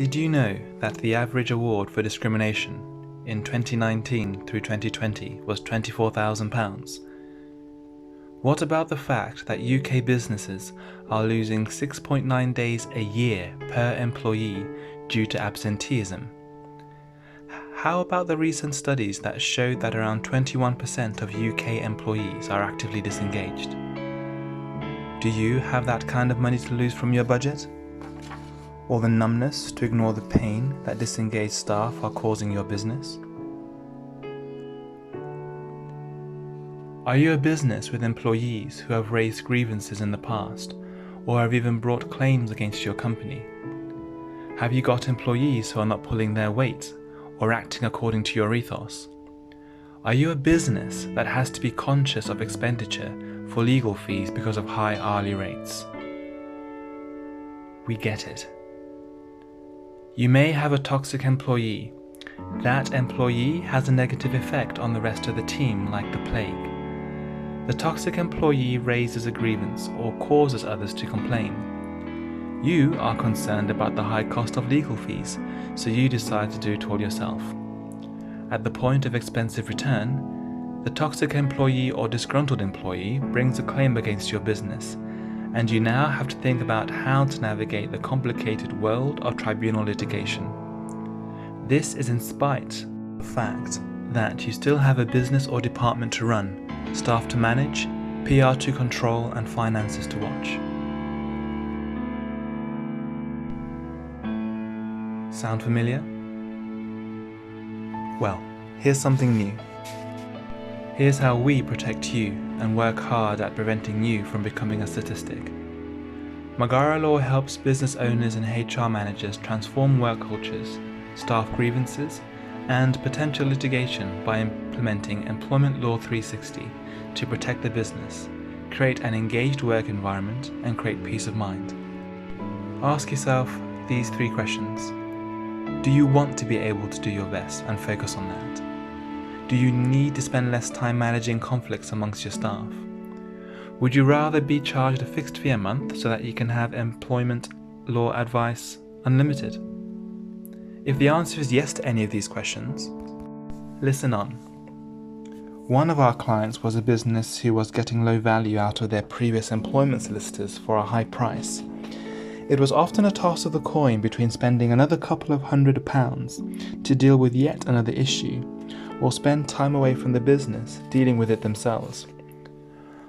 Did you know that the average award for discrimination in 2019 through 2020 was £24,000? What about the fact that UK businesses are losing 6.9 days a year per employee due to absenteeism? How about the recent studies that showed that around 21% of UK employees are actively disengaged? Do you have that kind of money to lose from your budget? Or the numbness to ignore the pain that disengaged staff are causing your business? Are you a business with employees who have raised grievances in the past, or have even brought claims against your company? Have you got employees who are not pulling their weight or acting according to your ethos? Are you a business that has to be conscious of expenditure for legal fees because of high hourly rates? We get it. You may have a toxic employee. That employee has a negative effect on the rest of the team like the plague. The toxic employee raises a grievance or causes others to complain. You are concerned about the high cost of legal fees, so you decide to do it all yourself. At the point of expensive return, the toxic employee or disgruntled employee brings a claim against your business, and you now have to think about how to navigate the complicated world of tribunal litigation. This is in spite of the fact that you still have a business or department to run, staff to manage, PR to control, and finances to watch. Sound familiar? Well, here's something new. Here's how we protect you and work hard at preventing you from becoming a statistic. Magara Law helps business owners and HR managers transform work cultures, staff grievances, and potential litigation by implementing Employment Law 360 to protect the business, create an engaged work environment, and create peace of mind. Ask yourself these 3 questions. Do you want to be able to do your best and focus on that? Do you need to spend less time managing conflicts amongst your staff? Would you rather be charged a fixed fee a month so that you can have employment law advice unlimited? If the answer is yes to any of these questions, listen on. One of our clients was a business who was getting low value out of their previous employment solicitors for a high price. It was often a toss of the coin between spending another couple of £100 to deal with yet another issue, or spend time away from the business dealing with it themselves.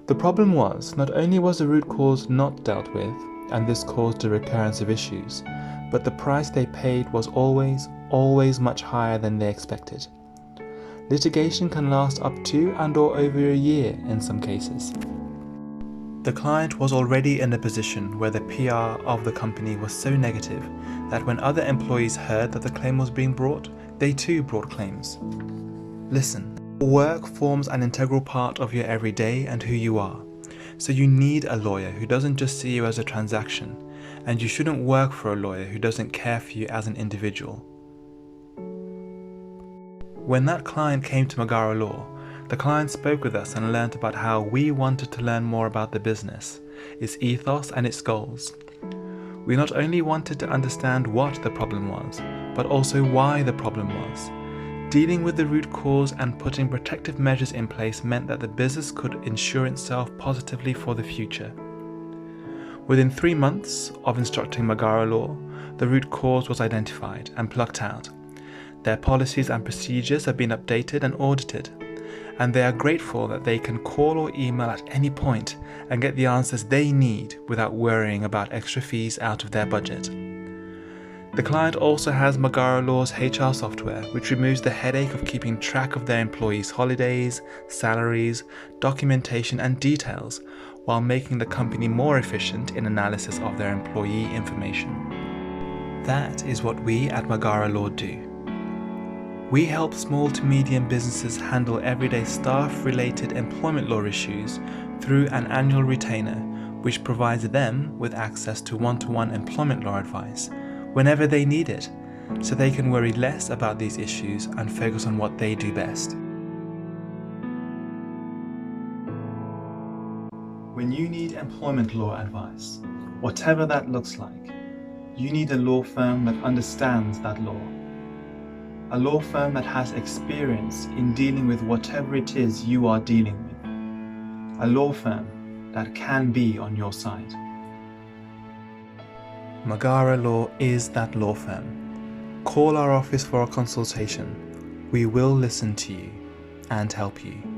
The problem was, not only was the root cause not dealt with, and this caused a recurrence of issues, but the price they paid was always much higher than they expected. Litigation can last up to and/or over a year in some cases. The client was already in a position where the PR of the company was so negative that when other employees heard that the claim was being brought, they too brought claims. Listen, work forms an integral part of your everyday and who you are, so you need a lawyer who doesn't just see you as a transaction, and you shouldn't work for a lawyer who doesn't care for you as an individual. When that client came to Magara Law, the client spoke with us and learned about how we wanted to learn more about the business, its ethos and its goals. We not only wanted to understand what the problem was, but also why the problem was. Dealing with the root cause and putting protective measures in place meant that the business could insure itself positively for the future. Within 3 months of instructing Magara Law, the root cause was identified and plucked out. Their policies and procedures have been updated and audited, and they are grateful that they can call or email at any point and get the answers they need without worrying about extra fees out of their budget. The client also has Magara Law's HR software, which removes the headache of keeping track of their employees' holidays, salaries, documentation and details, while making the company more efficient in analysis of their employee information. That is what we at Magara Law do. We help small to medium businesses handle everyday staff-related employment law issues through an annual retainer, which provides them with access to one-to-one employment law advice whenever they need it, so they can worry less about these issues and focus on what they do best. When you need employment law advice, whatever that looks like, You need a law firm that understands that law. A law firm that has experience in dealing with whatever it is you are dealing with. A law firm that can be on your side. Magara Law is that law firm. Call our office for a consultation. We will listen to you and help you.